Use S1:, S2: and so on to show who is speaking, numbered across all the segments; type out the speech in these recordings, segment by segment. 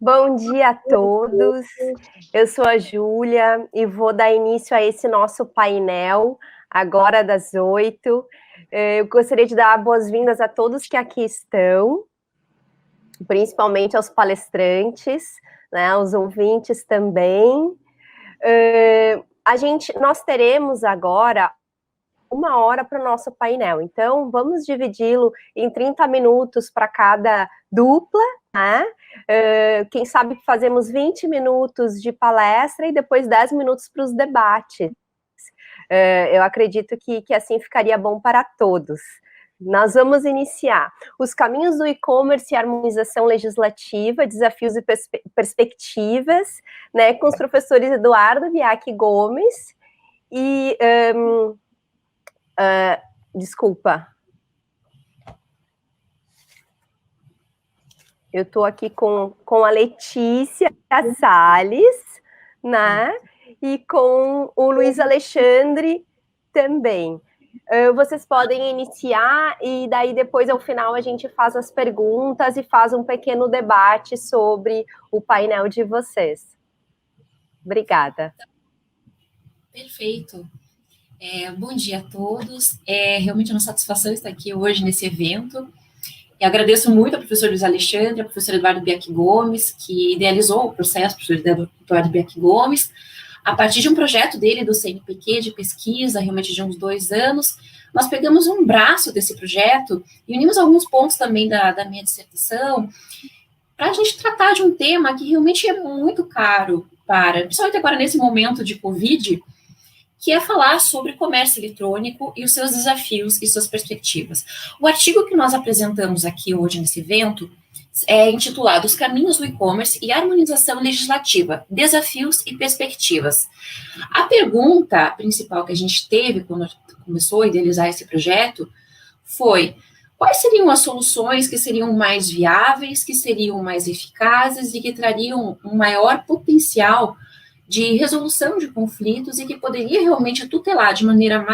S1: Bom dia a todos, eu sou a Júlia e vou dar início a esse nosso painel, agora das 8. Eu gostaria de dar boas-vindas a todos que aqui estão, principalmente aos palestrantes, né, aos ouvintes também. Nós teremos agora 1 hora para o nosso painel, então vamos dividi-lo em 30 minutos para cada dupla, né? Quem sabe fazemos 20 minutos de palestra e depois 10 minutos para os debates. Eu acredito que assim ficaria bom para todos. Nós vamos iniciar os caminhos do e-commerce e harmonização legislativa, desafios e perspectivas, né, com os professores Eduardo Biaki Gomes e... desculpa. Eu estou aqui com a Letícia Salles, né? E com o Luiz Alexandre também. Vocês podem iniciar e daí depois, ao final, a gente faz as perguntas e faz um pequeno debate sobre o painel de vocês. Obrigada.
S2: Perfeito. Bom dia a todos. É realmente uma satisfação estar aqui hoje nesse evento. Eu agradeço muito ao professor Luiz Alexandre, ao professor Eduardo Biaki Gomes, que idealizou o processo, professor Eduardo Biaki Gomes, a partir de um projeto dele do CNPq de pesquisa, realmente de uns 2 anos. Nós pegamos um braço desse projeto e unimos alguns pontos também da minha dissertação para a gente tratar de um tema que realmente é muito caro principalmente agora nesse momento de Covid, que é falar sobre comércio eletrônico e os seus desafios e suas perspectivas. O artigo que nós apresentamos aqui hoje nesse evento é intitulado Os Caminhos do E-Commerce e Harmonização Legislativa, Desafios e Perspectivas. A pergunta principal que a gente teve quando começou a idealizar esse projeto foi: quais seriam as soluções que seriam mais viáveis, que seriam mais eficazes e que trariam um maior potencial de resolução de conflitos e que poderia realmente tutelar de maneira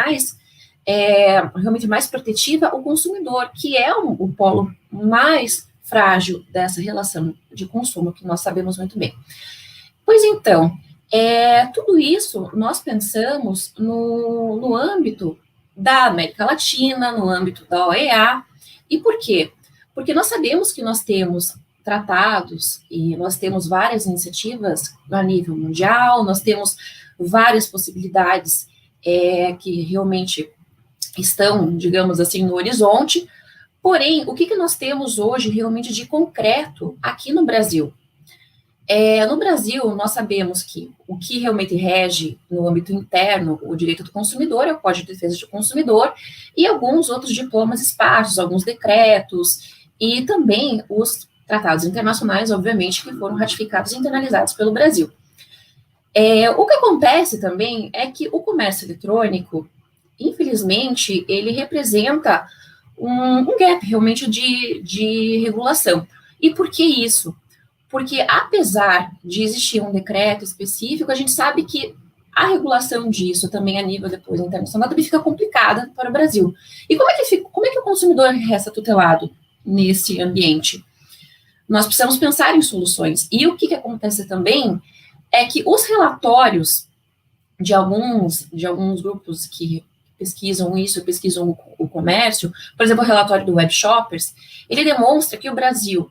S2: realmente mais protetiva o consumidor, que é o polo mais frágil dessa relação de consumo, que nós sabemos muito bem. Pois então, tudo isso nós pensamos no âmbito da América Latina, no âmbito da OEA. E por quê? Porque nós sabemos que nós temos tratados e nós temos várias iniciativas a nível mundial, nós temos várias possibilidades que realmente estão, digamos assim, no horizonte. Porém, o que nós temos hoje realmente de concreto aqui no Brasil? No Brasil, nós sabemos que o que realmente rege no âmbito interno o direito do consumidor é o Código de Defesa do Consumidor e alguns outros diplomas esparsos, alguns decretos e também os tratados internacionais, obviamente, que foram ratificados e internalizados pelo Brasil. O que acontece também é que o comércio eletrônico, infelizmente, ele representa um gap realmente de regulação. E por que isso? Porque, apesar de existir um decreto específico, a gente sabe que a regulação disso também a nível depois internacional também fica complicada para o Brasil. E como é que o consumidor resta tutelado nesse ambiente? Nós precisamos pensar em soluções. E o que acontece também é que os relatórios de alguns grupos que pesquisam isso, pesquisam o comércio, por exemplo, o relatório do Web Shoppers, ele demonstra que o Brasil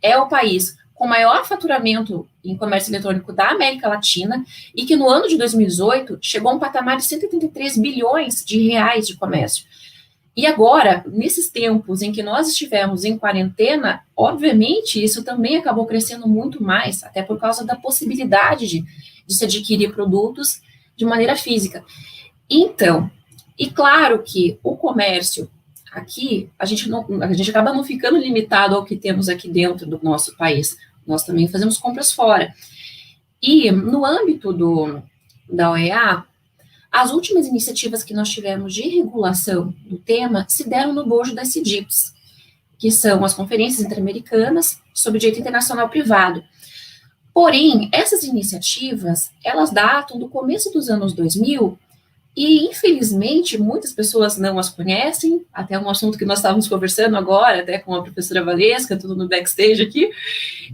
S2: é o país com maior faturamento em comércio eletrônico da América Latina e que no ano de 2018 chegou a um patamar de 183 bilhões de reais de comércio. E agora, nesses tempos em que nós estivemos em quarentena, obviamente, isso também acabou crescendo muito mais, até por causa da possibilidade de se adquirir produtos de maneira física. Então, e claro que o comércio aqui, a gente acaba não ficando limitado ao que temos aqui dentro do nosso país. Nós também fazemos compras fora. E no âmbito da OEA, as últimas iniciativas que nós tivemos de regulação do tema se deram no bojo das CIDIPs, que são as Conferências Interamericanas sobre Direito Internacional Privado. Porém, essas iniciativas, elas datam do começo dos anos 2000 E, infelizmente, muitas pessoas não as conhecem, até um assunto que nós estávamos conversando agora, até com a professora Valesca, tudo no backstage aqui,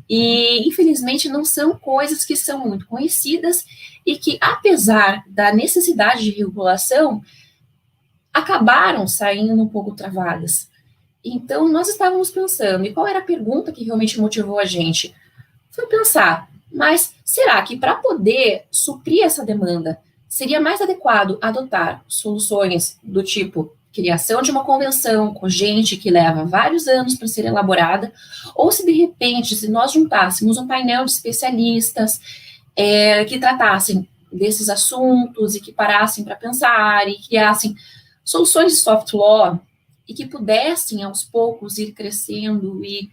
S2: e, infelizmente, não são coisas que são muito conhecidas e que, apesar da necessidade de regulação, acabaram saindo um pouco travadas. Então, nós estávamos pensando, e qual era a pergunta que realmente motivou a gente? Foi pensar, mas será que para poder suprir essa demanda, seria mais adequado adotar soluções do tipo criação de uma convenção cogente que leva vários anos para ser elaborada, ou se de repente, se nós juntássemos um painel de especialistas que tratassem desses assuntos e que parassem para pensar e criassem soluções de soft law e que pudessem aos poucos ir crescendo e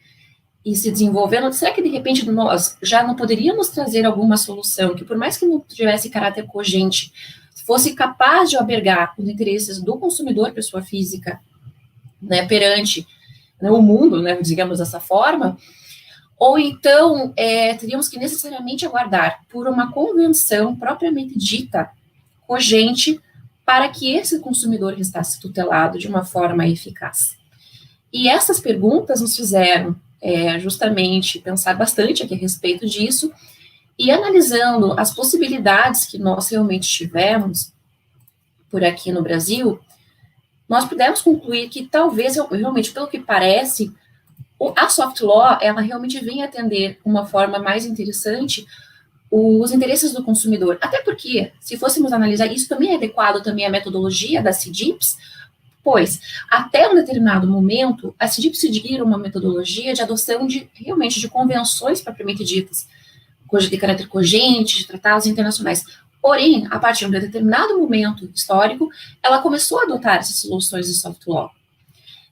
S2: se desenvolvendo, será que de repente nós já não poderíamos trazer alguma solução que, por mais que não tivesse caráter cogente, fosse capaz de albergar os interesses do consumidor, pessoa física, né, perante, né, o mundo, né, digamos dessa forma, ou então teríamos que necessariamente aguardar por uma convenção propriamente dita, cogente, para que esse consumidor restasse tutelado de uma forma eficaz. E essas perguntas nos fizeram justamente pensar bastante aqui a respeito disso, e analisando as possibilidades que nós realmente tivemos por aqui no Brasil, nós pudemos concluir que talvez, realmente, pelo que parece, a soft law, ela realmente vem atender uma forma mais interessante os interesses do consumidor. Até porque, se fôssemos analisar, isso também é adequado também à metodologia da CIDIPS, pois, até um determinado momento, a CIDIPS seguia uma metodologia de adoção realmente de convenções propriamente ditas, de caráter cogente, de tratados internacionais. Porém, a partir de um determinado momento histórico, ela começou a adotar essas soluções de soft law.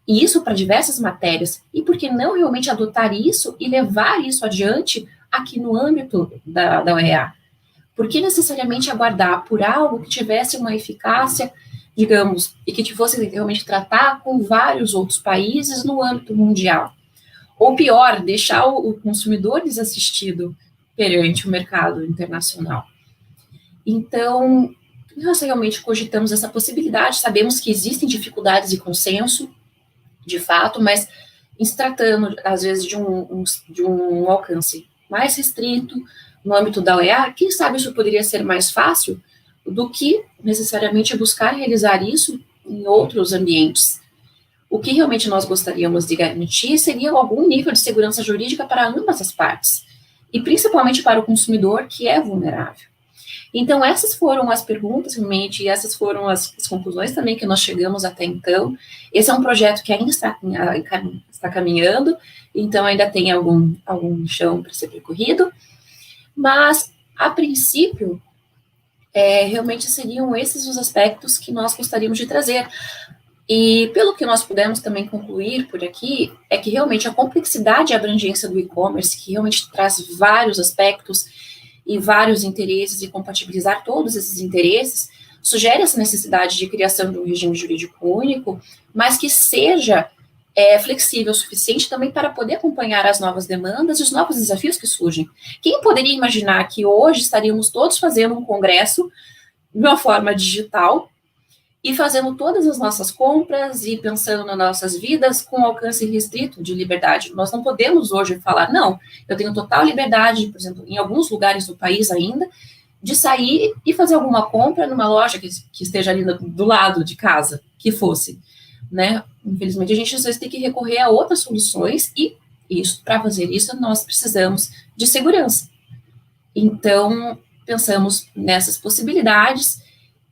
S2: E isso para diversas matérias. E por que não realmente adotar isso e levar isso adiante aqui no âmbito da OEA? Por que necessariamente aguardar por algo que tivesse uma eficácia, digamos, e que fosse realmente tratar com vários outros países no âmbito mundial? Ou pior, deixar o consumidor desassistido perante o mercado internacional. Então, nós realmente cogitamos essa possibilidade, sabemos que existem dificuldades de consenso, de fato, mas em se tratando, às vezes, de um alcance mais restrito, no âmbito da OEA, quem sabe isso poderia ser mais fácil do que necessariamente buscar realizar isso em outros ambientes. O que realmente nós gostaríamos de garantir seria algum nível de segurança jurídica para ambas as partes, e principalmente para o consumidor, que é vulnerável. Então, essas foram as perguntas, realmente, e essas foram as conclusões também que nós chegamos até então. Esse é um projeto que ainda está caminhando, então ainda tem algum chão para ser percorrido, mas, a princípio, realmente seriam esses os aspectos que nós gostaríamos de trazer. E pelo que nós pudemos também concluir por aqui, é que realmente a complexidade e a abrangência do e-commerce, que realmente traz vários aspectos e vários interesses, e compatibilizar todos esses interesses, sugere essa necessidade de criação de um regime jurídico único, mas que seja flexível o suficiente também para poder acompanhar as novas demandas e os novos desafios que surgem. Quem poderia imaginar que hoje estaríamos todos fazendo um congresso de uma forma digital, e fazendo todas as nossas compras e pensando nas nossas vidas com alcance restrito de liberdade. Nós não podemos hoje falar, não, eu tenho total liberdade, por exemplo, em alguns lugares do país ainda, de sair e fazer alguma compra numa loja que esteja ali do lado de casa, que fosse, né? Infelizmente, a gente às vezes tem que recorrer a outras soluções e para fazer isso, nós precisamos de segurança. Então, pensamos nessas possibilidades.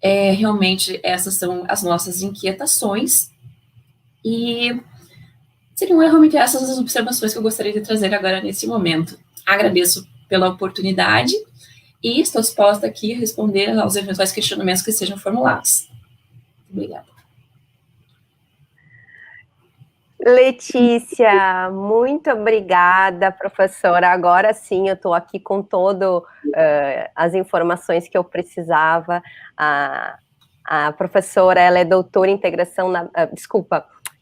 S2: Realmente essas são as nossas inquietações e seriam realmente essas as observações que eu gostaria de trazer agora nesse momento. Agradeço pela oportunidade e estou disposta aqui a responder aos eventuais questionamentos que sejam formulados. Obrigada.
S1: Letícia, muito obrigada, professora. Agora sim, eu estou aqui com todas as informações que eu precisava. A professora, ela é doutora em integração,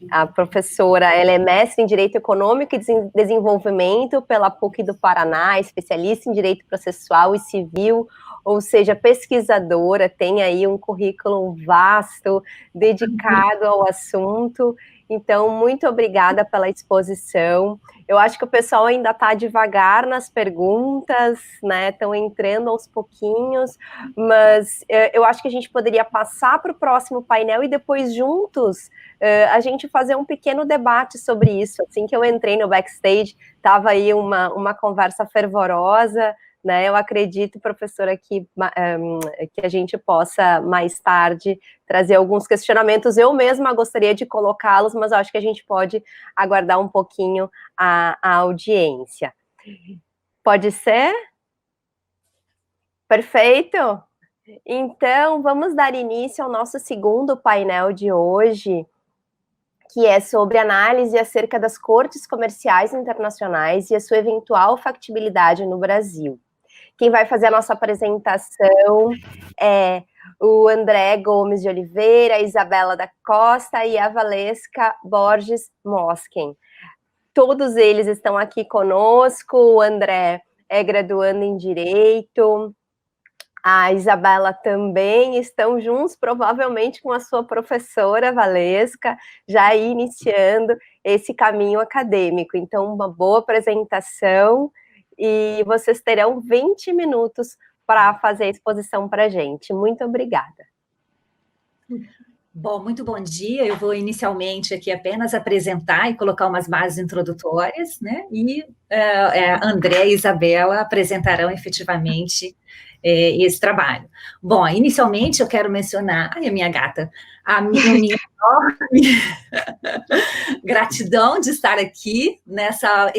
S1: a professora, ela é mestre em Direito Econômico e Desenvolvimento pela PUC do Paraná, especialista em Direito Processual e Civil, ou seja, pesquisadora, tem aí um currículo vasto, dedicado ao assunto. Então, muito obrigada pela exposição. Eu acho que o pessoal ainda está devagar nas perguntas, né? Estão entrando aos pouquinhos, mas eu acho que a gente poderia passar para o próximo painel e depois juntos a gente fazer um pequeno debate sobre isso. Assim que eu entrei no backstage, estava aí uma conversa fervorosa, né? Eu acredito, professora, que a gente possa mais tarde trazer alguns questionamentos. Eu mesma gostaria de colocá-los, mas acho que a gente pode aguardar um pouquinho a audiência. Pode ser? Perfeito? Então, vamos dar início ao nosso segundo painel de hoje, que é sobre análise acerca das cortes comerciais internacionais e a sua eventual factibilidade no Brasil. Quem vai fazer a nossa apresentação é o André Gomes de Oliveira, a Isabela da Costa e a Valesca Borges Mosken. Todos eles estão aqui conosco. O André é graduando em Direito, a Isabela também, estão juntos, provavelmente com a sua professora Valesca, já iniciando esse caminho acadêmico. Então, uma boa apresentação, e vocês terão 20 minutos para fazer a exposição para a gente. Muito obrigada.
S3: Bom, muito bom dia. Eu vou inicialmente aqui apenas apresentar e colocar umas bases introdutórias, né? E André e Isabela apresentarão efetivamente esse trabalho. Bom, inicialmente eu quero mencionar, ai, a minha gata, a minha enorme gratidão de estar aqui nessa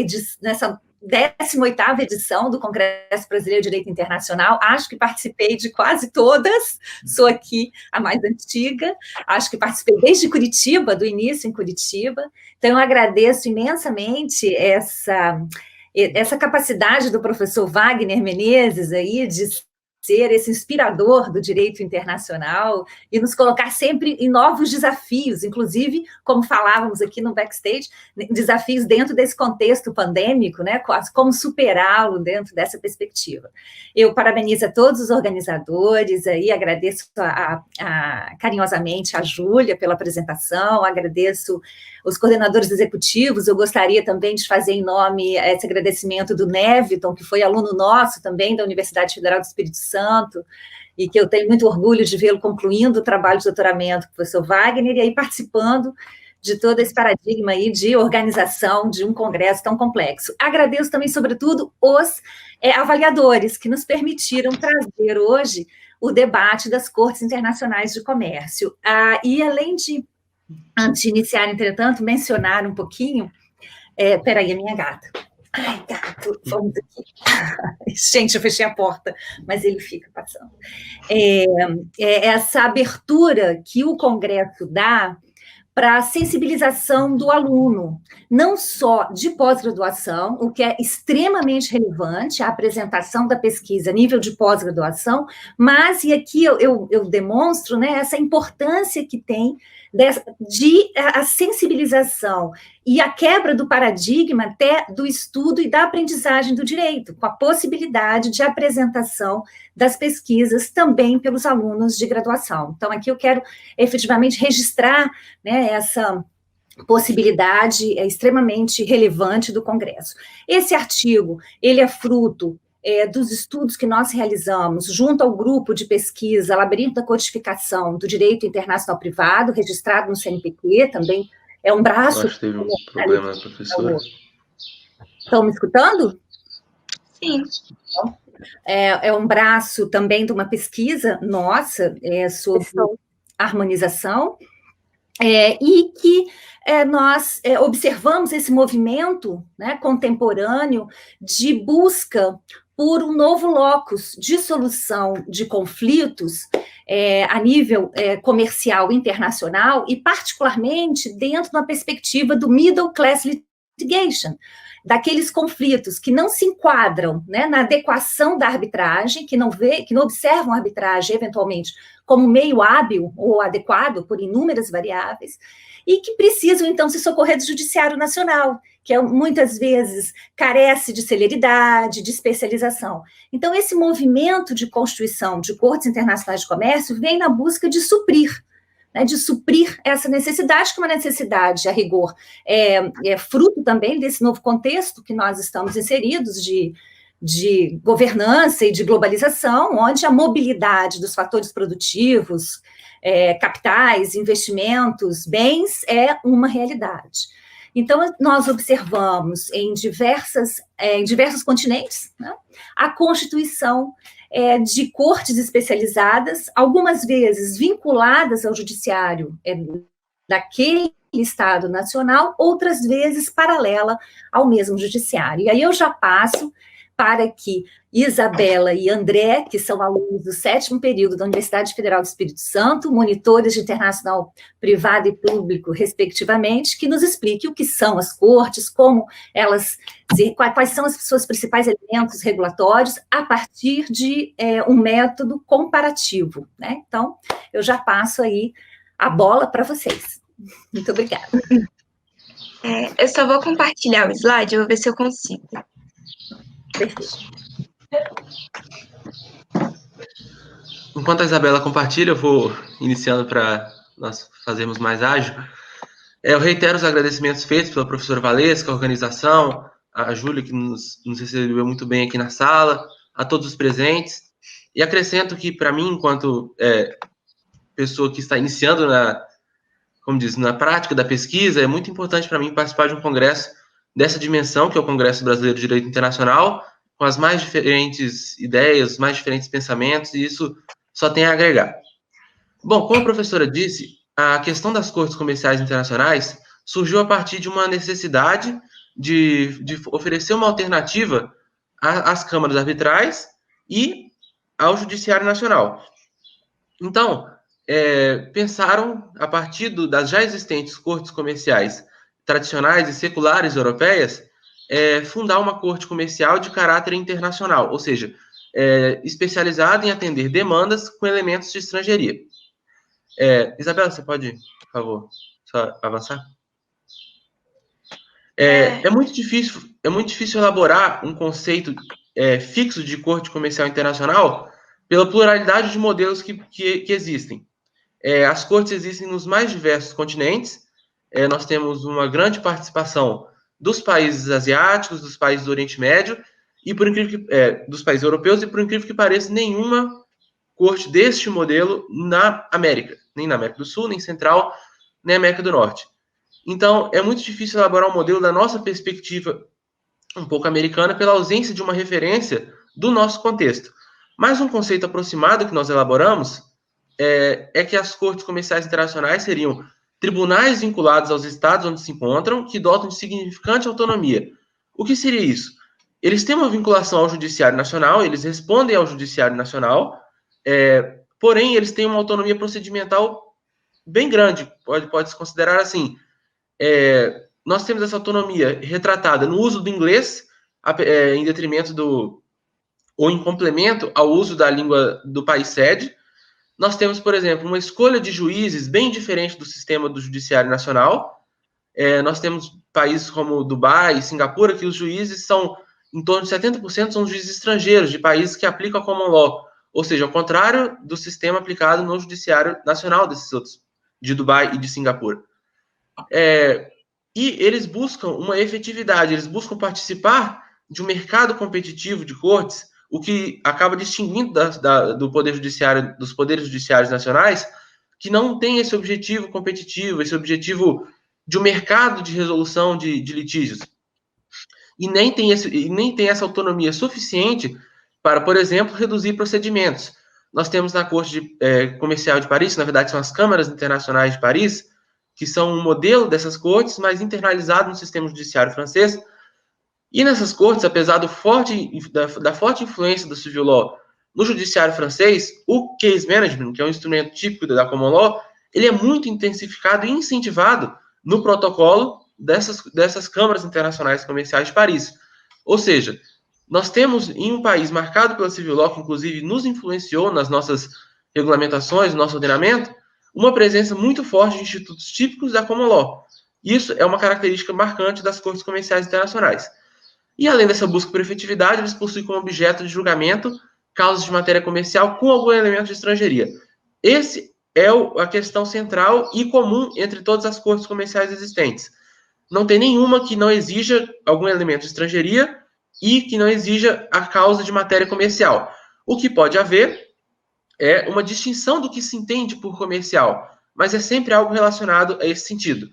S3: 18ª edição do Congresso Brasileiro de Direito Internacional. Acho que participei de quase todas, sou aqui a mais antiga, acho que participei desde Curitiba, do início em Curitiba, então eu agradeço imensamente essa capacidade do professor Wagner Menezes aí de ser esse inspirador do direito internacional e nos colocar sempre em novos desafios, inclusive, como falávamos aqui no backstage, desafios dentro desse contexto pandêmico, né, como superá-lo dentro dessa perspectiva. Eu parabenizo a todos os organizadores, aí agradeço carinhosamente a Júlia pela apresentação, agradeço os coordenadores executivos. Eu gostaria também de fazer em nome esse agradecimento do Neviton, que foi aluno nosso também da Universidade Federal do Espírito Santo, e que eu tenho muito orgulho de vê-lo concluindo o trabalho de doutoramento com o professor Wagner, e aí participando de todo esse paradigma aí de organização de um congresso tão complexo. Agradeço também, sobretudo, os avaliadores que nos permitiram trazer hoje o debate das Cortes Internacionais de Comércio. E além de, antes de iniciar, entretanto, mencionar um pouquinho... Peraí, a minha gata. Ai, gato, vamos aqui. Gente, eu fechei a porta, mas ele fica passando. Essa abertura que o Congresso dá para a sensibilização do aluno, não só de pós-graduação, o que é extremamente relevante, a apresentação da pesquisa a nível de pós-graduação, mas, e aqui eu demonstro, né, essa importância que tem a sensibilização e a quebra do paradigma até do estudo e da aprendizagem do direito, com a possibilidade de apresentação das pesquisas também pelos alunos de graduação. Então, aqui eu quero efetivamente registrar, né, essa possibilidade extremamente relevante do Congresso. Esse artigo, ele é fruto dos estudos que nós realizamos junto ao grupo de pesquisa Labirinto da Codificação do Direito Internacional Privado, registrado no CNPq, também é um braço...
S4: Acho que teve um problema, professora.
S3: Estão me escutando?
S2: Sim.
S3: É um braço também de uma pesquisa nossa sobre harmonização, e que nós observamos esse movimento, né, contemporâneo de busca por um novo locus de solução de conflitos a nível comercial internacional, e particularmente dentro de uma perspectiva do middle class litigation, daqueles conflitos que não se enquadram, né, na adequação da arbitragem, que não observam a arbitragem, eventualmente, como meio hábil ou adequado por inúmeras variáveis, e que precisam, então, se socorrer do Judiciário Nacional, que muitas vezes carece de celeridade, de especialização. Então, esse movimento de constituição de cortes internacionais de comércio vem na busca de suprir essa necessidade, que é uma necessidade, a rigor, é fruto também desse novo contexto que nós estamos inseridos de governança e de globalização, onde a mobilidade dos fatores produtivos, capitais, investimentos, bens, é uma realidade. Então, nós observamos em diversos continentes, né, a constituição de cortes especializadas, algumas vezes vinculadas ao judiciário daquele Estado nacional, outras vezes paralela ao mesmo judiciário. E aí eu já passo para que Isabela e André, que são alunos do 7º período da Universidade Federal do Espírito Santo, monitores de internacional privado e público, respectivamente, que nos explique o que são as cortes, como elas, quais são os seus principais elementos regulatórios, a partir de um método comparativo, né? Então, eu já passo aí a bola para vocês. Muito obrigada.
S5: Eu só vou compartilhar o slide, eu vou ver se eu consigo.
S3: Perfeito.
S4: Enquanto a Isabela compartilha, eu vou iniciando para nós fazermos mais ágil. Eu reitero os agradecimentos feitos pela professora Valesca, a organização, a Júlia, que nos recebeu muito bem aqui na sala, a todos os presentes. E acrescento que, para mim, enquanto pessoa que está iniciando na prática da pesquisa, é muito importante para mim participar de um congresso dessa dimensão, que é o Congresso Brasileiro de Direito Internacional, com as mais diferentes ideias, os mais diferentes pensamentos, e isso só tem a agregar. Bom, como a professora disse, a questão das cortes comerciais internacionais surgiu a partir de uma necessidade de oferecer uma alternativa às câmaras arbitrais e ao Judiciário Nacional. Então, pensaram, a partir das já existentes cortes comerciais tradicionais e seculares europeias, fundar uma corte comercial de caráter internacional, ou seja, especializada em atender demandas com elementos de estrangeiria. Isabela, você pode, por favor, só avançar? É muito difícil elaborar um conceito fixo de corte comercial internacional pela pluralidade de modelos que existem. As cortes existem nos mais diversos continentes. Nós temos uma grande participação dos países asiáticos, dos países do Oriente Médio, e dos países europeus, e por incrível que pareça, nenhuma corte deste modelo na América, nem na América do Sul, nem Central, nem América do Norte. Então, é muito difícil elaborar um modelo da nossa perspectiva um pouco americana pela ausência de uma referência do nosso contexto. Mas um conceito aproximado que nós elaboramos é que as cortes comerciais internacionais seriam tribunais vinculados aos estados onde se encontram, que dotam de significante autonomia. O que seria isso? Eles têm uma vinculação ao Judiciário Nacional, eles respondem ao Judiciário Nacional, porém, eles têm uma autonomia procedimental bem grande, pode-se considerar assim. Nós temos essa autonomia retratada no uso do inglês, em detrimento ou em complemento ao uso da língua do país sede. Nós temos, por exemplo, uma escolha de juízes bem diferente do sistema do Judiciário Nacional. Nós temos países como Dubai e Singapura, que os juízes são, em torno de 70%, são juízes estrangeiros, de países que aplicam a common law, ou seja, ao contrário do sistema aplicado no Judiciário Nacional desses outros, de Dubai e de Singapura. E eles buscam uma efetividade, eles buscam participar de um mercado competitivo de cortes, o que acaba distinguindo do poder judiciário, dos poderes judiciários nacionais, que não tem esse objetivo competitivo, esse objetivo de um mercado de resolução de litígios. E nem tem essa autonomia suficiente para, por exemplo, reduzir procedimentos. Nós temos na Corte Comercial de Paris, na verdade são as Câmaras Internacionais de Paris, que são um modelo dessas cortes, mas internalizado no sistema judiciário francês. E nessas cortes, apesar da forte influência do civil law no judiciário francês, o case management, que é um instrumento típico da common law, ele é muito intensificado e incentivado no protocolo dessas câmaras internacionais comerciais de Paris. Ou seja, nós temos em um país marcado pela civil law, que inclusive nos influenciou nas nossas regulamentações, no nosso ordenamento, uma presença muito forte de institutos típicos da common law. Isso é uma característica marcante das cortes comerciais internacionais. E além dessa busca por efetividade, eles possuem como objeto de julgamento causas de matéria comercial com algum elemento de estrangeiria. Esse é a questão central e comum entre todas as cortes comerciais existentes. Não tem nenhuma que não exija algum elemento de estrangeiria e que não exija a causa de matéria comercial. O que pode haver é uma distinção do que se entende por comercial, mas é sempre algo relacionado a esse sentido.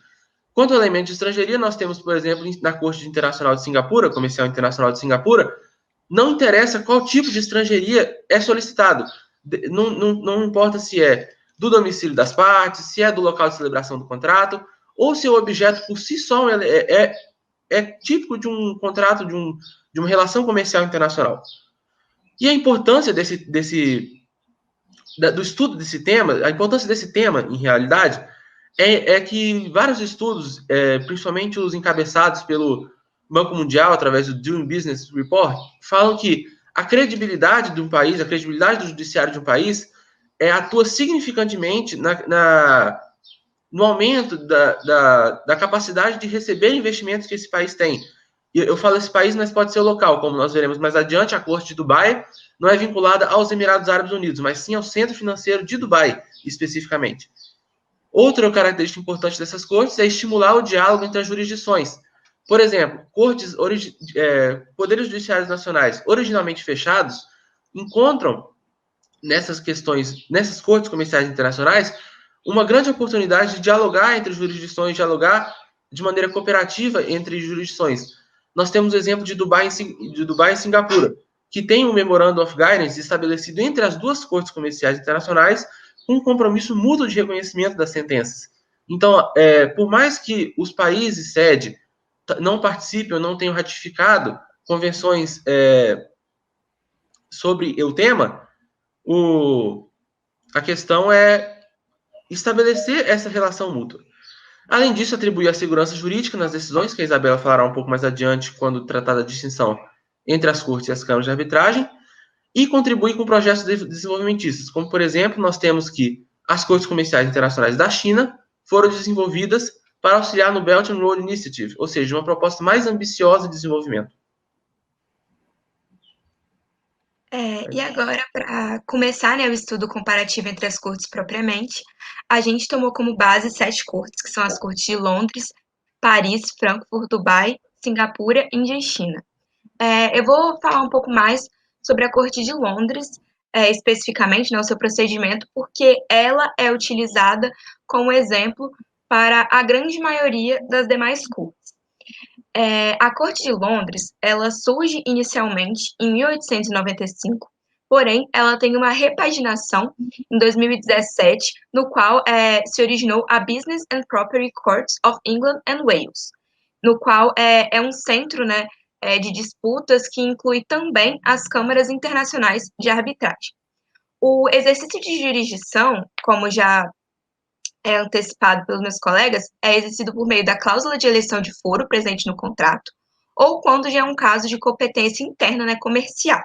S4: Quanto ao elemento de estrangeiria, nós temos, por exemplo, na Corte Internacional de Singapura, Comercial Internacional de Singapura, não interessa qual tipo de estrangeiria é solicitado. Não importa se é do domicílio das partes, se é do local de celebração do contrato, ou se o objeto por si só é típico de um contrato, de uma relação comercial internacional. E a importância do estudo desse tema, a importância desse tema, em realidade, é que vários estudos, principalmente os encabeçados pelo Banco Mundial, através do Doing Business Report, falam que a credibilidade de um país, a credibilidade do judiciário de um país, atua significantemente no aumento da capacidade de receber investimentos que esse país tem. Eu falo esse país, mas pode ser o local, como nós veremos mais adiante. A Corte de Dubai não é vinculada aos Emirados Árabes Unidos, mas sim ao centro financeiro de Dubai, especificamente. Outra característica importante dessas cortes é estimular o diálogo entre as jurisdições. Por exemplo, poderes judiciários nacionais originalmente fechados encontram nessas cortes comerciais internacionais, uma grande oportunidade de dialogar entre jurisdições, dialogar de maneira cooperativa entre jurisdições. Nós temos o exemplo de Dubai e Singapura, que tem um Memorandum of Guidance estabelecido entre as duas cortes comerciais internacionais, com um compromisso mútuo de reconhecimento das sentenças. Então, por mais que os países sede não participem ou não tenham ratificado convenções sobre o tema, a questão é estabelecer essa relação mútua. Além disso, atribuir a segurança jurídica nas decisões, que a Isabela falará um pouco mais adiante quando tratar da distinção entre as cortes e as câmaras de arbitragem, e contribuir com projetos desenvolvimentistas, como, por exemplo, nós temos que as cortes comerciais internacionais da China foram desenvolvidas para auxiliar no Belt and Road Initiative, ou seja, uma proposta mais ambiciosa de desenvolvimento.
S5: E agora, para começar, né, o estudo comparativo entre as cortes propriamente, a gente tomou como base 7 cortes, que são as cortes de Londres, Paris, Frankfurt, Dubai, Singapura, Índia e China. Eu vou falar um pouco mais sobre a corte de Londres, especificamente, né, o seu procedimento, porque ela é utilizada como exemplo para a grande maioria das demais cortes. A Corte de Londres, ela surge inicialmente em 1895, porém, ela tem uma repaginação em 2017, no qual se originou a Business and Property Courts of England and Wales, no qual é um centro, né, de disputas que inclui também as câmaras internacionais de arbitragem. O exercício de jurisdição, como já é antecipado pelos meus colegas, é exercido por meio da cláusula de eleição de foro presente no contrato, ou quando já é um caso de competência interna, né, comercial.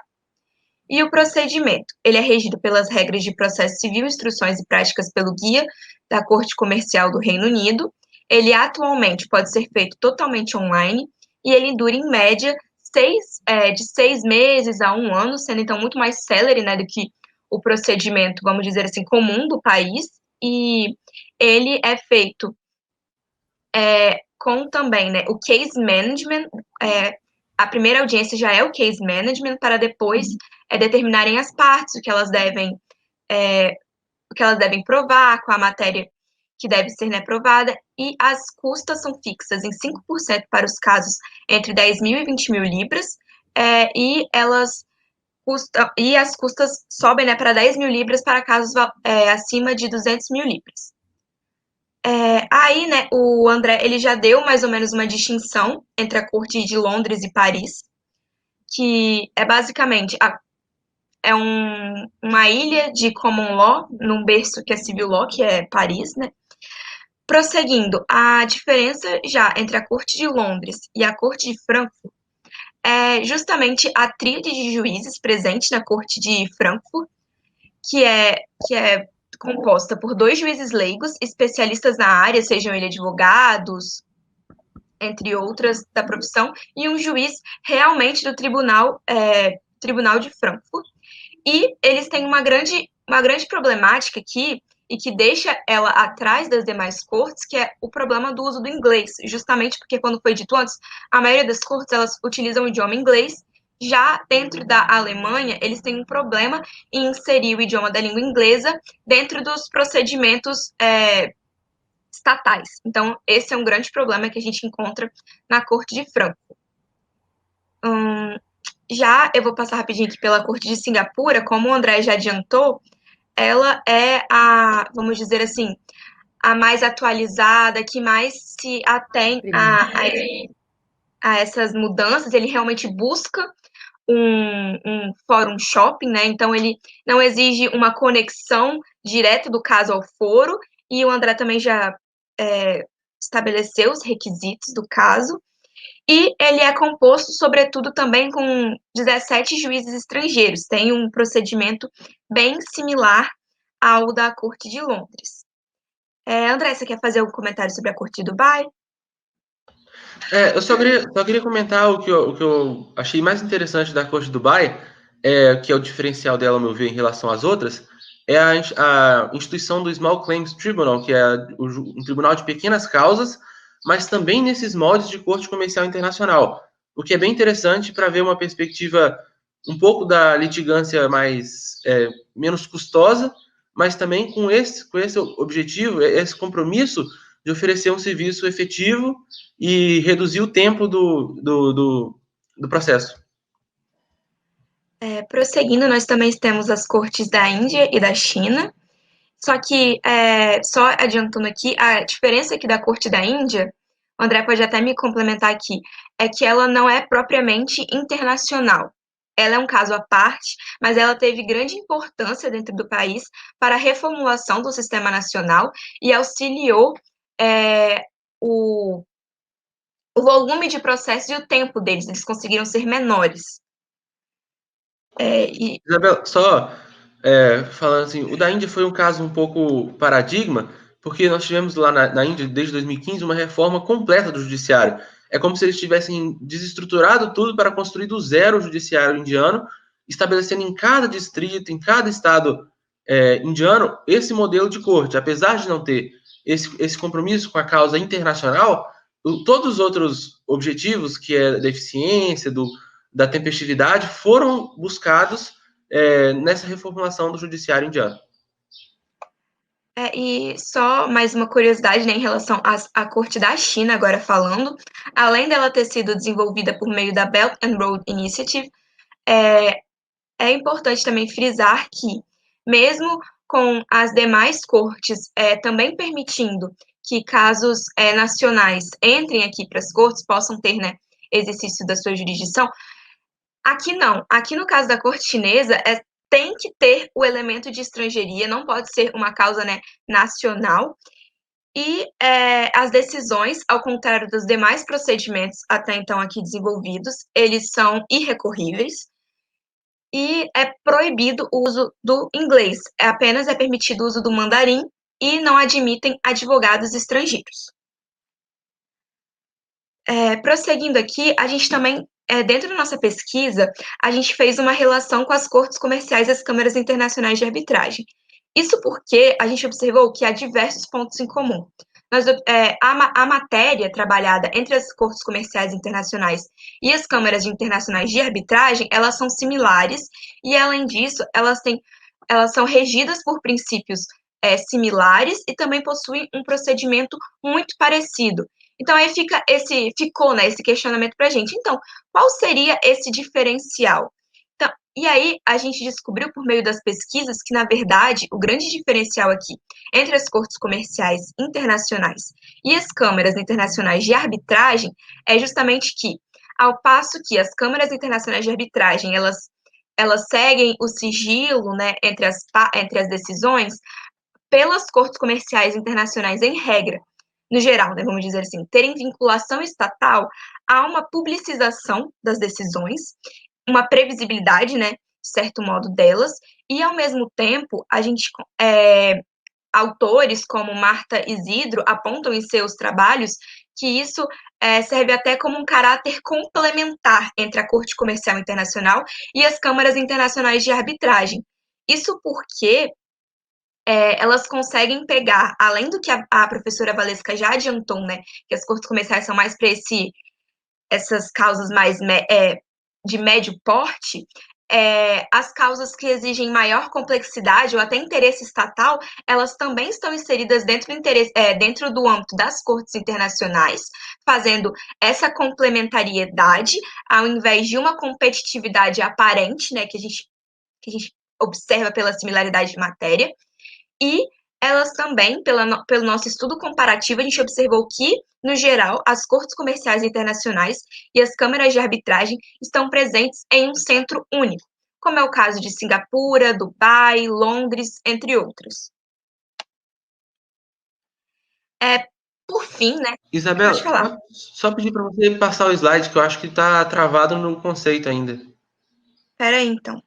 S5: E o procedimento, ele é regido pelas regras de processo civil, instruções e práticas pelo Guia da Corte Comercial do Reino Unido. Ele atualmente pode ser feito totalmente online e ele dura, em média, de 6 meses a 1 ano, sendo então muito mais célere, né, do que o procedimento, vamos dizer assim, comum do país. E ele é feito com também, né, o case management. A primeira audiência já é o case management, para depois determinarem as partes, o que elas devem provar, com a matéria que deve ser, né, provada, e as custas são fixas em 5% para os casos entre 10 mil e 20 mil libras, e as custas sobem, né, para 10 mil libras para casos acima de 200 mil libras. Aí, né, o André, ele já deu mais ou menos uma distinção entre a Corte de Londres e Paris, que é basicamente uma ilha de common law, num berço que é civil law, que é Paris, né? Prosseguindo, a diferença já entre a Corte de Londres e a Corte de Frankfurt é justamente a tríade de juízes presente na Corte de Frankfurt, que é composta por 2 juízes leigos, especialistas na área, sejam eles advogados, entre outras da profissão, e um juiz realmente do Tribunal de Frankfurt. E eles têm uma grande problemática aqui, e que deixa ela atrás das demais cortes, que é o problema do uso do inglês, justamente porque, quando foi dito antes, a maioria das cortes, elas utilizam o idioma inglês. Já dentro da Alemanha, eles têm um problema em inserir o idioma da língua inglesa dentro dos procedimentos estatais. Então, esse é um grande problema que a gente encontra na Corte de Frankfurt. Já eu vou passar rapidinho aqui pela Corte de Singapura, como o André já adiantou, ela é vamos dizer assim, a mais atualizada, que mais se atém a essas mudanças. Ele realmente busca um fórum shopping, né? Então, ele não exige uma conexão direta do caso ao foro, e o André também já estabeleceu os requisitos do caso, e ele é composto, sobretudo, também com 17 juízes estrangeiros. Tem um procedimento bem similar ao da Corte de Londres. André, você quer fazer algum comentário sobre a Corte de Dubai?
S4: Eu só queria comentar o que eu achei mais interessante da Corte de Dubai, que é o diferencial dela, ao meu ver, em relação às outras, é a instituição do Small Claims Tribunal, que é um tribunal de pequenas causas, mas também nesses moldes de corte comercial internacional, o que é bem interessante para ver uma perspectiva um pouco da litigância menos custosa, mas também com esse objetivo, esse compromisso de oferecer um serviço efetivo e reduzir o tempo do processo.
S5: Prosseguindo, nós também temos as cortes da Índia e da China. Só que, só adiantando aqui, a diferença aqui da Corte da Índia, o André pode até me complementar aqui, é que ela não é propriamente internacional. Ela é um caso à parte, mas ela teve grande importância dentro do país para a reformulação do sistema nacional e auxiliou o volume de processo e o tempo deles. Eles conseguiram ser menores.
S4: Isabel, só falando assim, o da Índia foi um caso um pouco paradigma, porque nós tivemos lá na Índia, desde 2015, uma reforma completa do judiciário. É como se eles tivessem desestruturado tudo para construir do zero o judiciário indiano, estabelecendo em cada distrito, em cada estado indiano, esse modelo de corte. Apesar de não ter esse compromisso com a causa internacional, todos os outros objetivos, que é da eficiência, da tempestividade, foram buscados nessa reformulação do judiciário indiano.
S5: E só mais uma curiosidade, né, em relação à Corte da China, agora falando, além dela ter sido desenvolvida por meio da Belt and Road Initiative, é importante também frisar que, mesmo com as demais cortes também permitindo que casos nacionais entrem aqui para as cortes, possam ter, né, exercício da sua jurisdição, aqui não. Aqui, no caso da Corte Chinesa, tem que ter o elemento de estrangeiria, não pode ser uma causa, né, nacional. E as decisões, ao contrário dos demais procedimentos até então aqui desenvolvidos, eles são irrecorríveis. E é proibido o uso do inglês, apenas é permitido o uso do mandarim, e não admitem advogados estrangeiros. Prosseguindo aqui, a gente também, dentro da nossa pesquisa, a gente fez uma relação com as cortes comerciais e as câmaras internacionais de arbitragem. Isso porque a gente observou que há diversos pontos em comum. A matéria trabalhada entre as cortes comerciais internacionais e as câmaras internacionais de arbitragem, elas são similares, e, além disso, elas são regidas por princípios similares e também possuem um procedimento muito parecido. Então, aí ficou, né, esse questionamento para a gente. Então, qual seria esse diferencial? Então, e aí, a gente descobriu, por meio das pesquisas, que, na verdade, o grande diferencial aqui entre as cortes comerciais internacionais e as câmaras internacionais de arbitragem é justamente que, ao passo que as câmaras internacionais de arbitragem, elas seguem o sigilo, né, entre as decisões, pelas cortes comerciais internacionais, em regra, no geral, né, vamos dizer assim, terem vinculação estatal, há uma publicização das decisões, uma previsibilidade, né, certo modo, delas, e, ao mesmo tempo, autores como Marta Isidro apontam em seus trabalhos que isso serve até como um caráter complementar entre a Corte Comercial Internacional e as câmaras internacionais de arbitragem. Isso porque elas conseguem pegar, além do que a professora Valesca já adiantou, né, que as cortes comerciais são mais para essas causas mais de médio porte, as causas que exigem maior complexidade ou até interesse estatal, elas também estão inseridas dentro do âmbito das cortes internacionais, fazendo essa complementariedade, ao invés de uma competitividade aparente, né, que a gente observa pela similaridade de matéria, e elas também, pelo nosso estudo comparativo, a gente observou que, no geral, as cortes comerciais internacionais e as câmaras de arbitragem estão presentes em um centro único, como é o caso de Singapura, Dubai, Londres, entre outros. Por fim, né?
S4: Isabela,
S5: Pode falar.
S4: só pedir para você passar o slide, que eu acho que está travado no conceito ainda.
S5: Espera aí, então.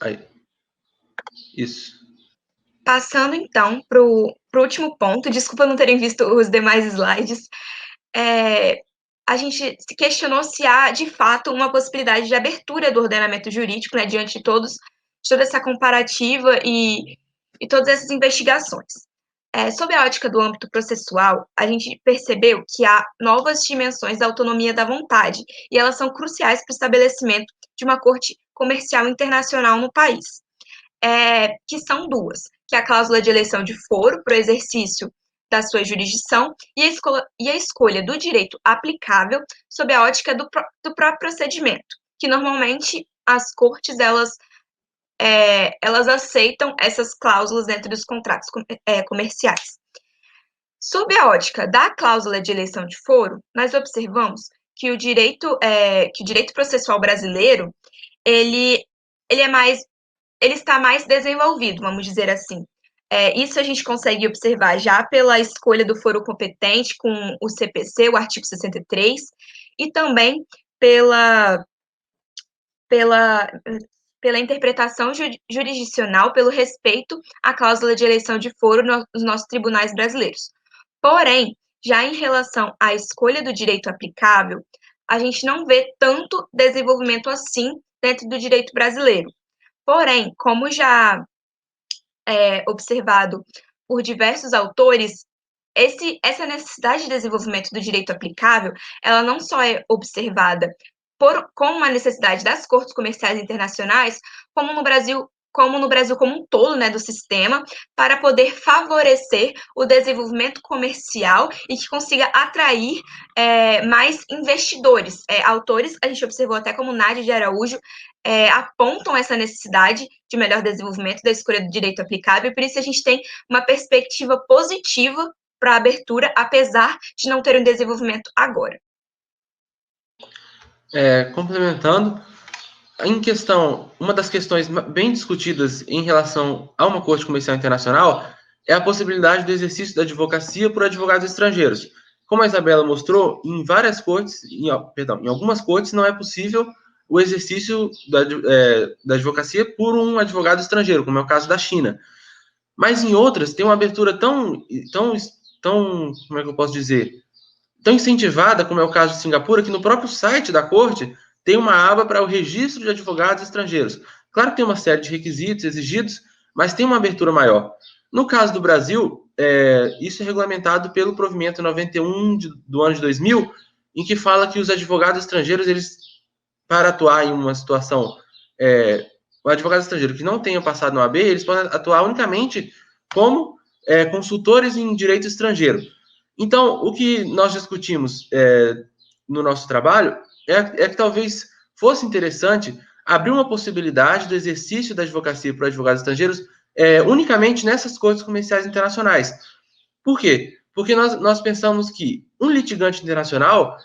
S4: Aí. Isso.
S5: Passando, então, para o último ponto, desculpa não terem visto os demais slides, a gente se questionou se há, de fato, uma possibilidade de abertura do ordenamento jurídico, né, diante de toda essa comparativa e todas essas investigações. Sob a ótica do âmbito processual, a gente percebeu que há novas dimensões da autonomia da vontade, e elas são cruciais para o estabelecimento de uma corte comercial internacional no país. Que são duas, que é a cláusula de eleição de foro para o exercício da sua jurisdição e a escolha do direito aplicável sob a ótica do próprio procedimento, que normalmente as cortes, elas aceitam essas cláusulas dentro dos contratos comerciais. Sob a ótica da cláusula de eleição de foro, nós observamos que o direito processual brasileiro, ele está mais desenvolvido, vamos dizer assim. Isso a gente consegue observar já pela escolha do foro competente com o CPC, o artigo 63, e também pela interpretação jurisdicional, pelo respeito à cláusula de eleição de foro nos nossos tribunais brasileiros. Porém, já em relação à escolha do direito aplicável, a gente não vê tanto desenvolvimento assim dentro do direito brasileiro. Porém, como já observado por diversos autores, essa necessidade de desenvolvimento do direito aplicável, ela não só é observada como uma necessidade das cortes comerciais internacionais, como no Brasil como um todo, né, do sistema, para poder favorecer o desenvolvimento comercial e que consiga atrair mais investidores. Autores, a gente observou até como Nádia de Araújo, apontam essa necessidade de melhor desenvolvimento da escolha do direito aplicável, e por isso a gente tem uma perspectiva positiva para a abertura, apesar de não ter um desenvolvimento agora.
S4: Complementando, em questão, uma das questões bem discutidas em relação a uma corte comercial internacional é a possibilidade do exercício da advocacia por advogados estrangeiros. Como a Isabela mostrou, em várias cortes, em algumas cortes não é possível o exercício da advocacia por um advogado estrangeiro, como é o caso da China. Mas em outras tem uma abertura tão como é que eu posso dizer, tão incentivada, como é o caso de Singapura, que no próprio site da corte tem uma aba para o registro de advogados estrangeiros. Claro que tem uma série de requisitos exigidos, mas tem uma abertura maior. No caso do Brasil, isso é regulamentado pelo provimento 91 do ano de 2000, em que fala que os advogados estrangeiros, eles, para atuar em uma situação, o advogado estrangeiro que não tenha passado no AB, eles podem atuar unicamente como consultores em direito estrangeiro. Então, o que nós discutimos no nosso trabalho é que talvez fosse interessante abrir uma possibilidade do exercício da advocacia para advogados estrangeiros unicamente nessas cortes comerciais internacionais. Por quê? Porque nós pensamos que um litigante internacional,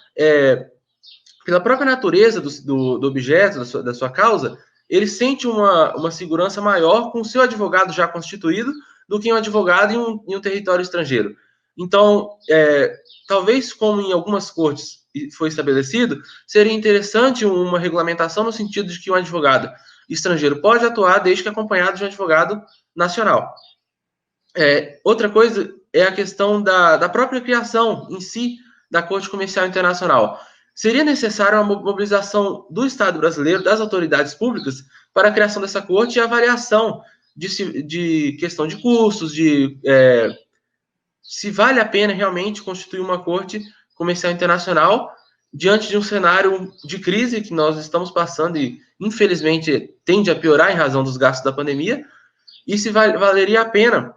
S4: pela própria natureza do objeto, da sua causa, ele sente uma segurança maior com o seu advogado já constituído do que um advogado em um território estrangeiro. Então, talvez como em algumas cortes foi estabelecido, seria interessante uma regulamentação no sentido de que um advogado estrangeiro pode atuar desde que acompanhado de um advogado nacional. Outra coisa é a questão da própria criação em si da Corte Comercial Internacional. Seria necessária uma mobilização do Estado brasileiro, das autoridades públicas, para a criação dessa corte e avaliação de questão de custos, se vale a pena realmente constituir uma corte comercial internacional diante de um cenário de crise que nós estamos passando e, infelizmente, tende a piorar em razão dos gastos da pandemia, e se valeria a pena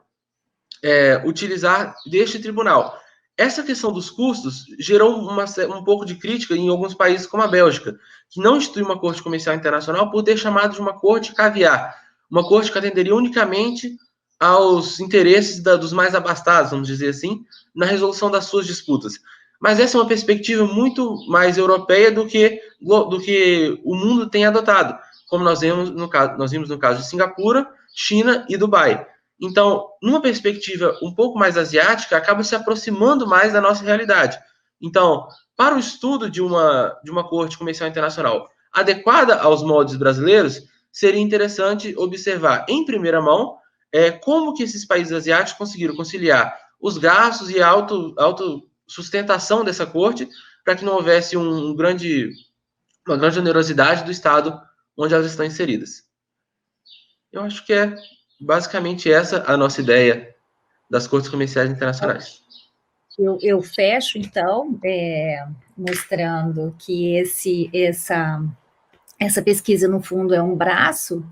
S4: utilizar deste tribunal. Essa questão dos custos gerou um pouco de crítica em alguns países como a Bélgica, que não institui uma corte comercial internacional por ter chamado de uma corte caviar, uma corte que atenderia unicamente aos interesses dos mais abastados, vamos dizer assim, na resolução das suas disputas. Mas essa é uma perspectiva muito mais europeia do que o mundo tem adotado, como nós vimos no caso de Singapura, China e Dubai. Então, numa perspectiva um pouco mais asiática, acaba se aproximando mais da nossa realidade. Então, para o estudo de uma corte comercial internacional adequada aos moldes brasileiros, seria interessante observar em primeira mão como que esses países asiáticos conseguiram conciliar os gastos e a autossustentação dessa corte para que não houvesse uma grande onerosidade do Estado onde elas estão inseridas. Eu acho que é basicamente essa a nossa ideia das cortes comerciais internacionais.
S3: Eu fecho, então, mostrando que essa pesquisa, no fundo, é um braço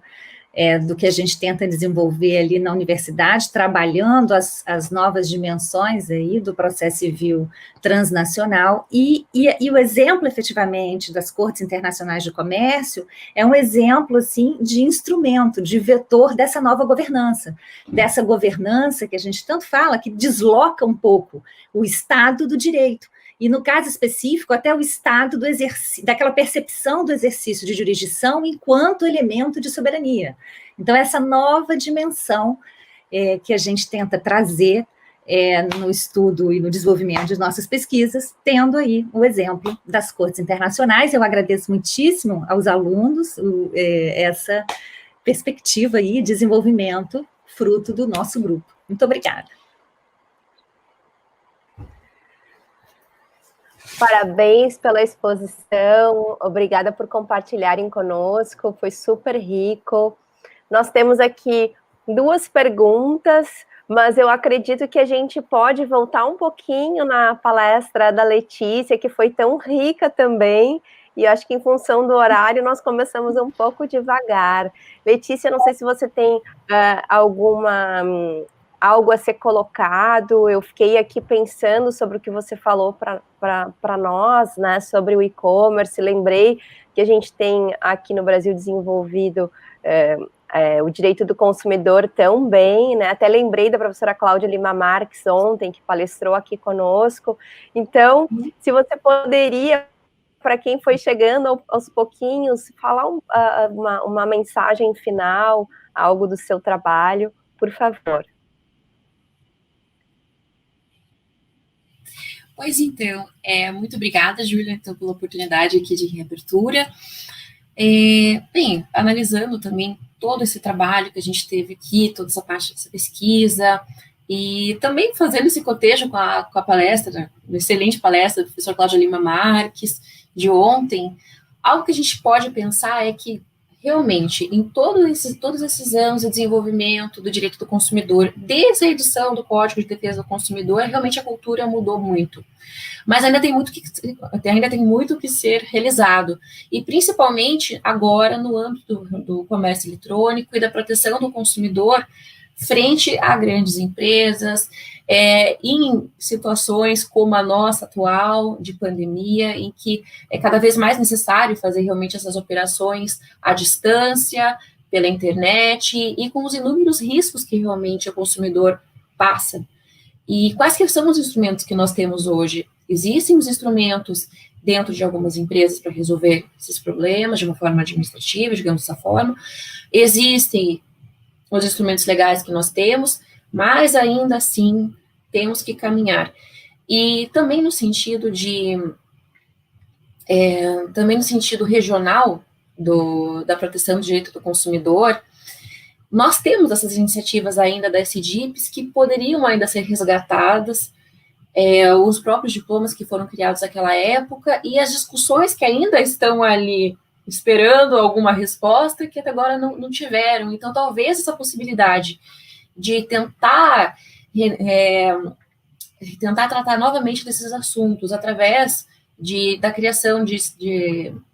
S3: do que a gente tenta desenvolver ali na universidade, trabalhando as novas dimensões aí do processo civil transnacional, e o exemplo, efetivamente, das Cortes Internacionais de Comércio é um exemplo, assim, de instrumento, de vetor dessa nova governança, dessa governança que a gente tanto fala, que desloca um pouco o Estado do direito. E, no caso específico, até o estado daquela percepção do exercício de jurisdição enquanto elemento de soberania. Então, essa nova dimensão que a gente tenta trazer no estudo e no desenvolvimento de nossas pesquisas, tendo aí o exemplo das cortes internacionais. Eu agradeço muitíssimo aos alunos essa perspectiva e desenvolvimento fruto do nosso grupo. Muito obrigada.
S1: Parabéns pela exposição, obrigada por compartilharem conosco, foi super rico. Nós temos aqui 2 perguntas, mas eu acredito que a gente pode voltar um pouquinho na palestra da Letícia, que foi tão rica também, e eu acho que em função do horário nós começamos um pouco devagar. Letícia, não sei se você tem algo a ser colocado. Eu fiquei aqui pensando sobre o que você falou para nós, né, sobre o e-commerce. Lembrei que a gente tem aqui no Brasil desenvolvido o direito do consumidor tão bem, né? Até lembrei da professora Cláudia Lima Marques ontem, que palestrou aqui conosco. Então, se você poderia, para quem foi chegando aos pouquinhos, falar uma mensagem final, algo do seu trabalho, por favor.
S2: Pois então, muito obrigada, Júlia, então, pela oportunidade aqui de reabertura. Bem, analisando também todo esse trabalho que a gente teve aqui, toda essa parte dessa pesquisa, e também fazendo esse cotejo com a palestra, uma excelente palestra do professor Cláudia Lima Marques, de ontem, algo que a gente pode pensar é que, realmente, em todos esses anos de desenvolvimento do direito do consumidor, desde a edição do Código de Defesa do Consumidor, realmente a cultura mudou muito. Mas ainda tem muito que ser realizado, e principalmente agora no âmbito do comércio eletrônico e da proteção do consumidor frente a grandes empresas, em situações como a nossa atual, de pandemia, em que é cada vez mais necessário fazer realmente essas operações à distância, pela internet, e com os inúmeros riscos que realmente o consumidor passa. E quais que são os instrumentos que nós temos hoje? Existem os instrumentos dentro de algumas empresas para resolver esses problemas de uma forma administrativa, digamos dessa forma. Existem os instrumentos legais que nós temos, mas ainda assim temos que caminhar. E também no sentido de também no sentido regional da proteção do direito do consumidor, nós temos essas iniciativas ainda das CDIPs que poderiam ainda ser resgatadas, os próprios diplomas que foram criados naquela época e as discussões que ainda estão ali esperando alguma resposta que até agora não tiveram. Então, talvez essa possibilidade de tentar tratar novamente desses assuntos através da criação de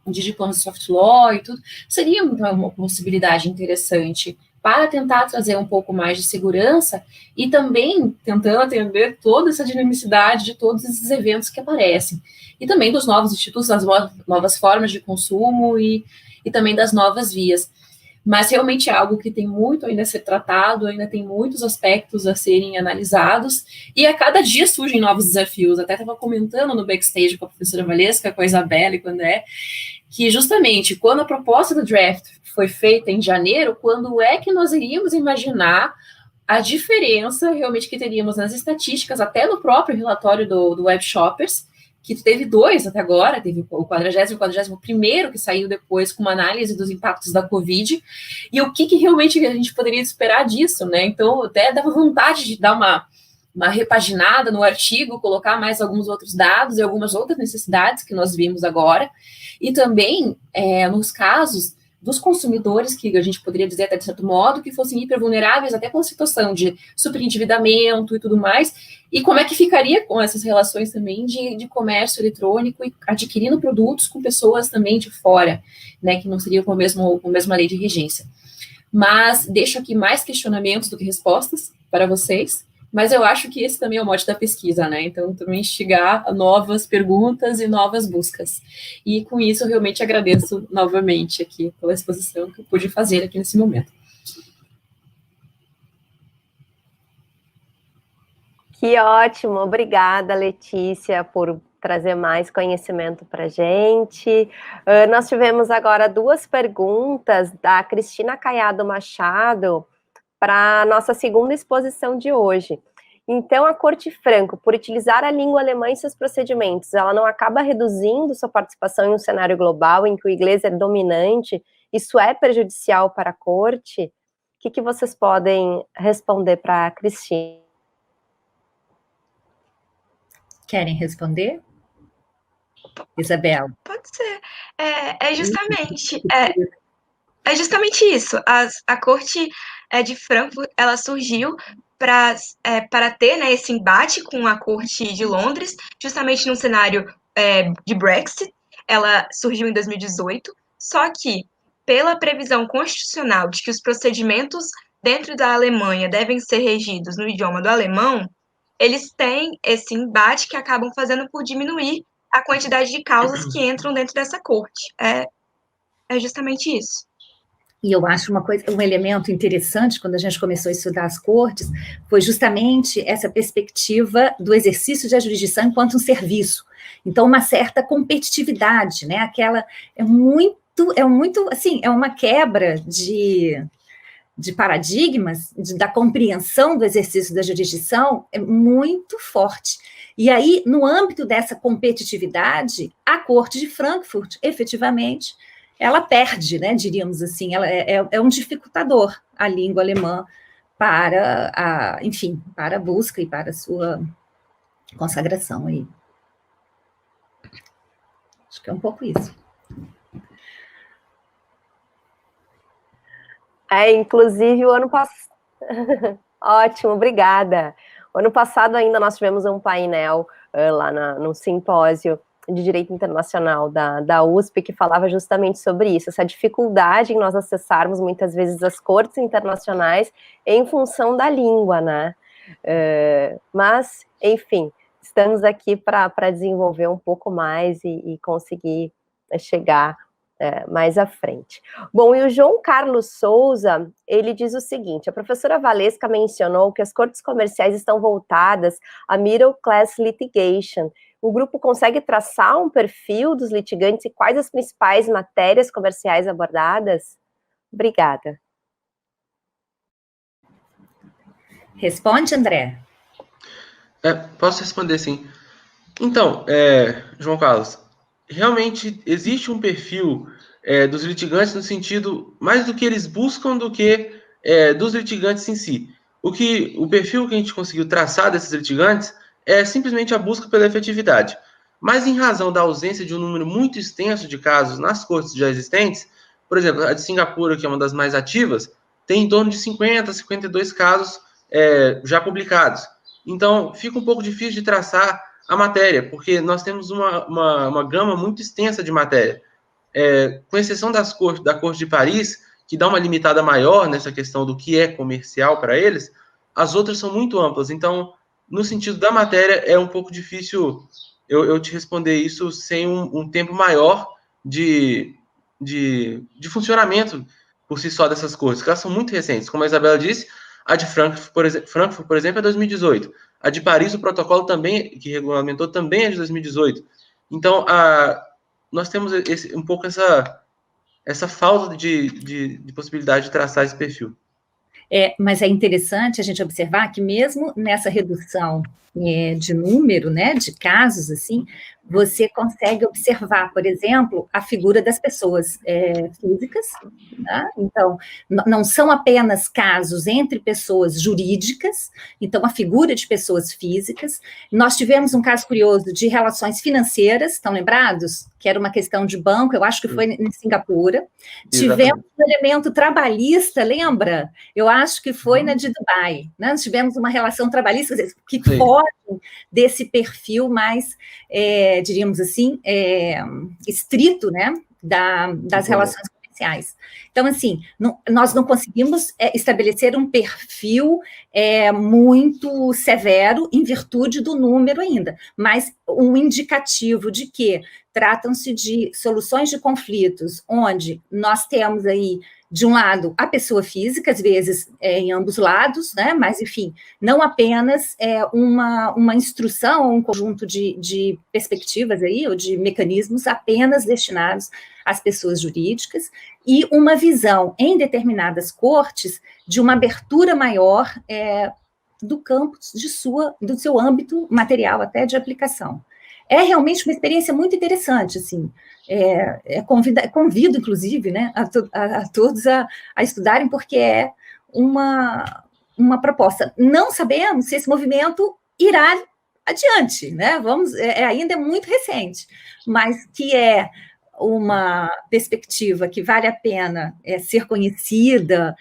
S2: diplomas de soft law e tudo, seria uma possibilidade interessante para tentar trazer um pouco mais de segurança e também tentando atender toda essa dinamicidade de todos esses eventos que aparecem. E também dos novos institutos, das novas formas de consumo e também das novas vias. Mas realmente é algo que tem muito ainda a ser tratado, ainda tem muitos aspectos a serem analisados, e a cada dia surgem novos desafios. Até estava comentando no backstage com a professora Valesca, com a Isabela e com o André, que justamente quando a proposta do draft foi feita em janeiro, quando é que nós iríamos imaginar a diferença realmente que teríamos nas estatísticas, até no próprio relatório do Web Shoppers, que teve 2 até agora, teve o 40º e o 41º que saiu depois com uma análise dos impactos da Covid, e o que realmente a gente poderia esperar disso, né? Então, até dava vontade de dar uma repaginada no artigo, colocar mais alguns outros dados e algumas outras necessidades que nós vimos agora, e também, nos casos dos consumidores, que a gente poderia dizer até de certo modo, que fossem hipervulneráveis até pela situação de superendividamento e tudo mais, e como é que ficaria com essas relações também de comércio eletrônico e adquirindo produtos com pessoas também de fora, né, que não seriam com a mesma lei de regência. Mas deixo aqui mais questionamentos do que respostas para vocês, mas eu acho que esse também é o mote da pesquisa, né? Então, também instigar a novas perguntas e novas buscas. E com isso, eu realmente agradeço novamente aqui pela exposição que eu pude fazer aqui nesse momento.
S1: Que ótimo, obrigada, Letícia, por trazer mais conhecimento para a gente. Nós tivemos agora 2 perguntas da Cristina Caiado Machado para a nossa segunda exposição de hoje. Então, a Corte Franco, por utilizar a língua alemã em seus procedimentos, ela não acaba reduzindo sua participação em um cenário global em que o inglês é dominante? Isso é prejudicial para a Corte? O que vocês podem responder para a Cristina?
S3: Querem responder? Isabel?
S5: Pode ser. É justamente isso. A Corte de Frankfurt, ela surgiu para ter, né, esse embate com a Corte de Londres, justamente num cenário de Brexit. Ela surgiu em 2018, só que, pela previsão constitucional de que os procedimentos dentro da Alemanha devem ser regidos no idioma do alemão, eles têm esse embate que acabam fazendo por diminuir a quantidade de causas que entram dentro dessa corte. É justamente isso.
S3: E eu acho um elemento interessante, quando a gente começou a estudar as cortes, foi justamente essa perspectiva do exercício da jurisdição enquanto um serviço. Então, uma certa competitividade, né? Assim, é uma quebra de paradigmas, da compreensão do exercício da jurisdição, é muito forte. E aí, no âmbito dessa competitividade, a Corte de Frankfurt, efetivamente, ela perde, né, diríamos assim, ela é um dificultador a língua alemã para a busca e para a sua consagração aí. Acho que é um pouco isso.
S1: Inclusive, o ano passado... Ótimo, obrigada. O ano passado ainda nós tivemos um painel lá no simpósio de Direito Internacional da USP, que falava justamente sobre isso, essa dificuldade em nós acessarmos muitas vezes as cortes internacionais em função da língua, né? Mas, enfim, estamos aqui para desenvolver um pouco mais e conseguir chegar mais à frente. Bom, e o João Carlos Souza, ele diz o seguinte: a professora Valesca mencionou que as cortes comerciais estão voltadas a middle class litigation. O grupo consegue traçar um perfil dos litigantes e quais as principais matérias comerciais abordadas? Obrigada.
S3: Responde, André.
S4: Posso responder, sim. Então, João Carlos, realmente existe um perfil dos litigantes no sentido mais do que eles buscam do que dos litigantes em si. O perfil que a gente conseguiu traçar desses litigantes é simplesmente a busca pela efetividade. Mas em razão da ausência de um número muito extenso de casos nas cortes já existentes, por exemplo, a de Singapura, que é uma das mais ativas, tem em torno de 50, 52 casos já publicados. Então, fica um pouco difícil de traçar a matéria, porque nós temos uma gama muito extensa de matéria. Com exceção da Corte de Paris, que dá uma limitada maior nessa questão do que é comercial para eles, as outras são muito amplas. Então, no sentido da matéria, é um pouco difícil eu te responder isso sem um tempo maior de funcionamento por si só dessas cortes, que elas são muito recentes. Como a Isabela disse, a de Frankfurt, por exemplo, é 2018. A de Paris, o protocolo também, que regulamentou, também é de 2018. Então, nós temos um pouco essa falta de possibilidade de traçar esse perfil.
S3: Mas é interessante a gente observar que mesmo nessa redução de número, né, de casos, assim, você consegue observar, por exemplo, a figura das pessoas físicas, né? Então, não são apenas casos entre pessoas jurídicas, então a figura de pessoas físicas. Nós tivemos um caso curioso de relações financeiras, estão lembrados? Que era uma questão de banco, eu acho que foi em Singapura. Tivemos um elemento trabalhista, lembra? Eu acho que foi na de Dubai, né? Nós tivemos uma relação trabalhista que foge desse perfil mais, diríamos assim, estrito, né, das relações comerciais. Então, assim, nós não conseguimos estabelecer um perfil muito severo em virtude do número ainda, mas um indicativo de que tratam-se de soluções de conflitos onde nós temos aí, de um lado, a pessoa física, às vezes em ambos lados, né? Mas, enfim, não apenas uma instrução ou um conjunto de perspectivas aí, ou de mecanismos apenas destinados às pessoas jurídicas, e uma visão em determinadas cortes de uma abertura maior do campo do seu âmbito material até de aplicação. É realmente uma experiência muito interessante, assim. Convido, inclusive, né, a todos a estudarem, porque é uma proposta. Não sabemos se esse movimento irá adiante, né? Ainda é muito recente, mas que é uma perspectiva que vale a pena ser conhecida,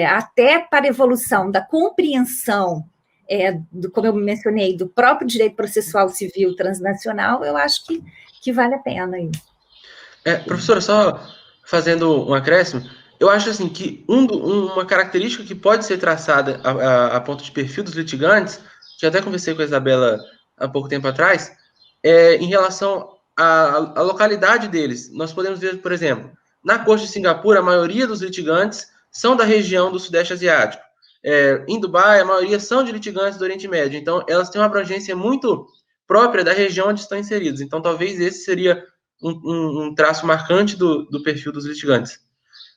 S3: até para a evolução da compreensão como eu mencionei, do próprio direito processual civil transnacional, eu acho que vale a pena isso.
S4: Professora, só fazendo um acréscimo, eu acho assim que uma característica que pode ser traçada a ponto de perfil dos litigantes, que eu até conversei com a Isabela há pouco tempo atrás, em relação à localidade deles. Nós podemos ver, por exemplo, na Corte de Singapura, a maioria dos litigantes são da região do Sudeste Asiático. Em Dubai, a maioria são de litigantes do Oriente Médio. Então, elas têm uma abrangência muito própria da região onde estão inseridos. Então, talvez esse seria um traço marcante do perfil dos litigantes.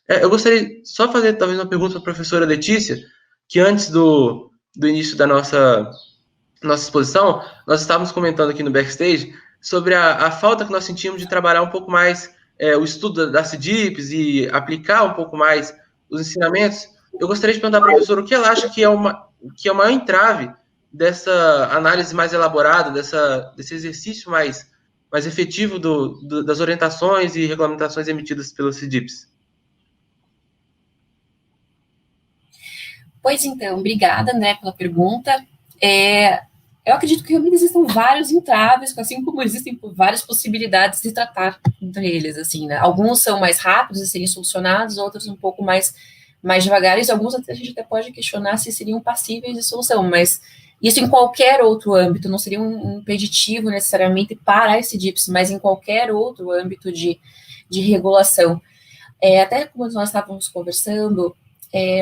S4: Eu gostaria só de fazer, talvez, uma pergunta para a professora Letícia, que antes do início da nossa exposição, nós estávamos comentando aqui no backstage sobre a falta que nós sentimos de trabalhar um pouco mais o estudo das CIDIPs e aplicar um pouco mais os ensinamentos. Eu gostaria de perguntar à professora o que ela acha que é o maior entrave dessa análise mais elaborada, desse exercício mais efetivo das orientações e regulamentações emitidas pelas CIDIPs.
S2: Pois então, obrigada, André, pela pergunta. Eu acredito que realmente existam vários entraves, assim como existem várias possibilidades de tratar entre eles, assim, né? Alguns são mais rápidos de serem solucionados, outros um pouco mais devagares, e alguns a gente até pode questionar se seriam passíveis de solução, mas isso em qualquer outro âmbito, não seria um impeditivo necessariamente para esse DIPS, mas em qualquer outro âmbito de regulação. Até como nós estávamos conversando,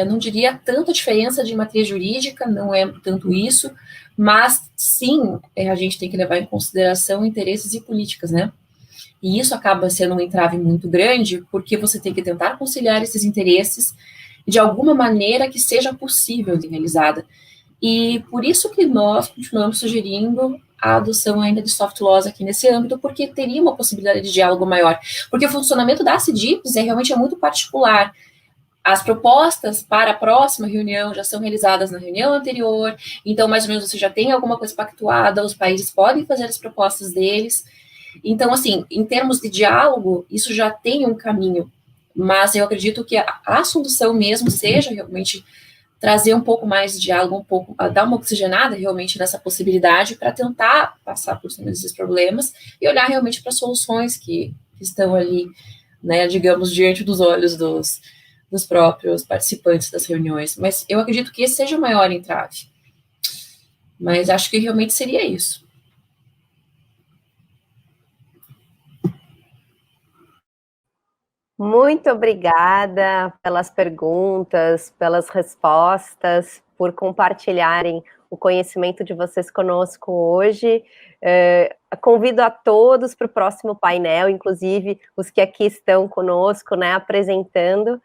S2: não diria tanto a diferença de matriz jurídica, não é tanto isso, mas sim, a gente tem que levar em consideração interesses e políticas, né? E isso acaba sendo um entrave muito grande, porque você tem que tentar conciliar esses interesses de alguma maneira que seja possível de realizada. E por isso que nós continuamos sugerindo a adoção ainda de soft laws aqui nesse âmbito, porque teria uma possibilidade de diálogo maior. Porque o funcionamento da CIDIPS realmente é muito particular. As propostas para a próxima reunião já são realizadas na reunião anterior, então mais ou menos você já tem alguma coisa pactuada, os países podem fazer as propostas deles. Então, assim, em termos de diálogo, isso já tem um caminho, mas eu acredito que a solução mesmo seja realmente trazer um pouco mais de diálogo, dar uma oxigenada realmente nessa possibilidade para tentar passar por cima desses problemas e olhar realmente para soluções que estão ali, né, digamos, diante dos olhos dos próprios participantes das reuniões. Mas eu acredito que esse seja o maior entrave. Mas acho que realmente seria isso.
S1: Muito obrigada pelas perguntas, pelas respostas, por compartilharem o conhecimento de vocês conosco hoje. Convido a todos para o próximo painel, inclusive os que aqui estão conosco, né, apresentando,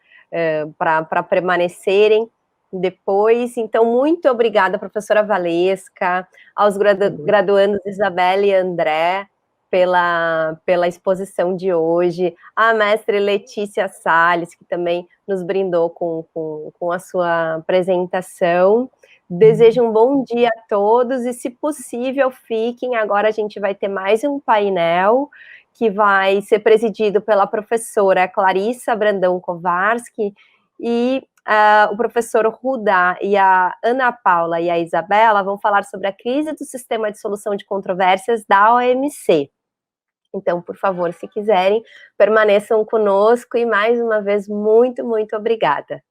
S1: para permanecerem depois. Então, muito obrigada, professora Valesca, aos graduandos Isabela e André, pela exposição de hoje, a mestre Letícia Salles, que também nos brindou com a sua apresentação. Desejo um bom dia a todos e, se possível, fiquem. Agora a gente vai ter mais um painel que vai ser presidido pela professora Clarissa Brandão Kowarski e o professor Rudá e a Ana Paula e a Isabela vão falar sobre a crise do sistema de solução de controvérsias da OMC. Então, por favor, se quiserem, permaneçam conosco e, mais uma vez, muito, muito obrigada.